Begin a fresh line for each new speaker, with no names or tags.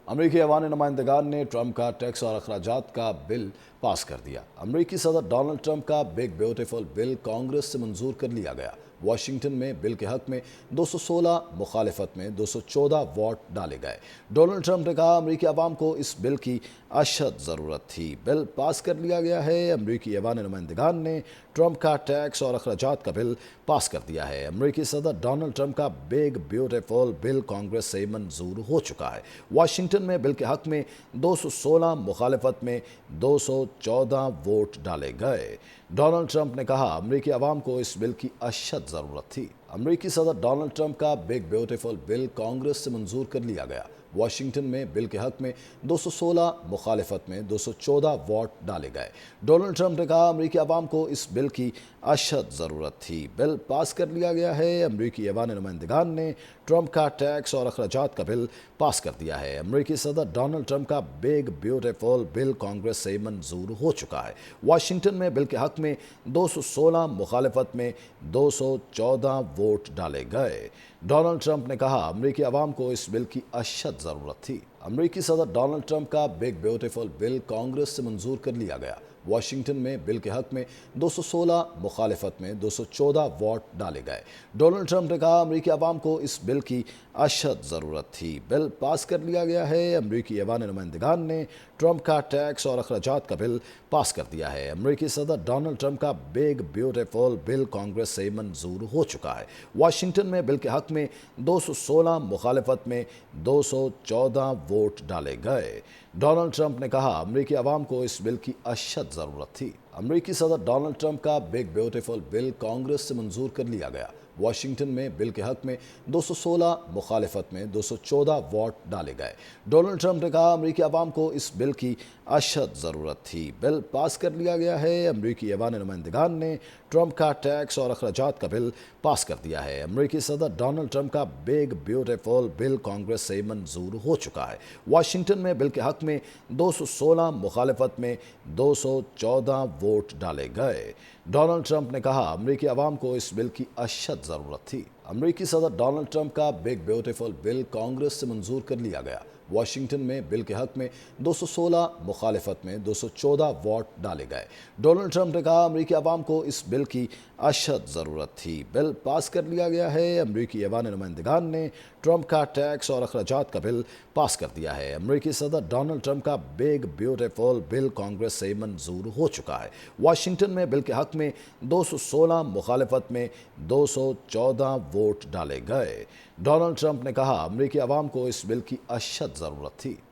امریکی ایوان نمائندگان نے ٹرمپ کا ٹیکس اور اخراجات کا بل پاس کر دیا۔ امریکی صدر ڈونلڈ ٹرمپ کا بگ بیوٹیفل بل کانگریس سے منظور کر لیا گیا۔ واشنگٹن میں بل کے حق میں 216 مخالفت میں 214 ووٹ ڈالے گئے۔ ڈونلڈ ٹرمپ نے کہا امریکی عوام کو اس بل کی اشد ضرورت تھی۔ بل پاس کر لیا گیا ہے۔ امریکی ایوان نمائندگان نے ٹرمپ کا ٹیکس اور اخراجات کا بل پاس کر دیا ہے۔ امریکی صدر ڈونلڈ ٹرمپ کا بگ بیوٹیفل بل کانگریس سے منظور ہو چکا ہے۔ واشنگٹن میں بل کے حق میں 216 مخالفت میں 214 ووٹ ڈالے گئے۔ ڈونلڈ ٹرمپ نے کہا امریکی عوام کو اس بل کی اشد ضرورت تھی۔ امریکی صدر ڈونلڈ ٹرمپ کا بگ بیوٹیفل بل کانگریس سے منظور کر لیا گیا۔ واشنگٹن میں بل کے حق میں 216 مخالفت میں 214 ووٹ ڈالے گئے۔ ڈونلڈ ٹرمپ نے کہا امریکی عوام کو اس بل کی اشد ضرورت تھی۔ بل پاس کر لیا گیا ہے۔ امریکی ایوان نمائندگان نے ٹرمپ کا ٹیکس اور اخراجات کا بل پاس کر دیا ہے۔ امریکی صدر ڈونلڈ ٹرمپ کا بگ بیوٹیفل بل کانگریس سے منظور ہو چکا ہے۔ واشنگٹن میں بل کے حق میں 216 مخالفت میں 214 ووٹ ڈالے گئے۔ ڈونلڈ ٹرمپ نے کہا امریکی عوام کو اس بل کی اشد ضرورت تھی۔ امریکی صدر ڈونلڈ ٹرمپ کا بگ بیوٹیفل بل کانگریس سے منظور کر لیا گیا۔ واشنگٹن میں بل کے حق میں 216 مخالفت میں 214 ووٹ ڈالے گئے۔ ڈونلڈ ٹرمپ نے کہا امریکی عوام کو اس بل کی اشد ضرورت تھی۔ بل پاس کر لیا گیا ہے۔ امریکی ایوان نمائندگان نے ٹرمپ کا ٹیکس اور اخراجات کا بل پاس کر دیا ہے۔ امریکی صدر ڈونلڈ ٹرمپ کا بگ بیوٹیفل بل کانگریس سے منظور ہو چکا ہے۔ واشنگٹن میں بل کے حق میں 216 مخالفت میں 214 ووٹ ڈالے گئے۔ ڈونلڈ ٹرمپ نے کہا امریکی عوام کو اس بل کی اشد ضرورت تھی۔ امریکی صدر ڈونلڈ ٹرمپ کا بگ بیوٹیفل بل کانگریس سے منظور کر لیا گیا۔ واشنگٹن میں بل کے حق میں 216 مخالفت میں 214 ووٹ ڈالے گئے۔ ڈونلڈ ٹرمپ نے کہا امریکی عوام کو اس بل کی اشد ضرورت تھی۔ بل پاس کر لیا گیا ہے۔ امریکی ایوان نمائندگان نے ٹرمپ کا ٹیکس اور اخراجات کا بل پاس کر دیا ہے۔ امریکی صدر ڈونلڈ ٹرمپ کا بگ بیوٹیفل بل کانگریس سے منظور ہو چکا ہے۔ واشنگٹن میں بل کے حق میں 216 مخالفت میں 214 ووٹ ڈالے گئے۔ ڈونلڈ ٹرمپ نے کہا امریکی عوام کو اس بل کی اشد ضرورت تھی۔ امریکی صدر ڈونلڈ ٹرمپ کا بگ بیوٹیفل بل کانگریس سے منظور کر لیا گیا۔ واشنگٹن میں بل کے حق میں 216 مخالفت میں 214 ووٹ ڈالے گئے۔ ڈونلڈ ٹرمپ نے کہا امریکی عوام کو اس بل کی اشد ضرورت تھی۔ بل پاس کر لیا گیا ہے۔ امریکی ایوان نمائندگان نے ٹرمپ کا ٹیکس اور اخراجات کا بل پاس کر دیا ہے۔ امریکی صدر ڈونلڈ ٹرمپ کا بگ بیوٹیفل بل کانگریس سے منظور ہو چکا ہے۔ واشنگٹن میں بل کے حق میں 216 مخالفت میں 214 ووٹ ڈالے گئے۔ ڈونلڈ ٹرمپ نے کہا امریکی عوام کو اس بل کی اشد ضرورت تھی۔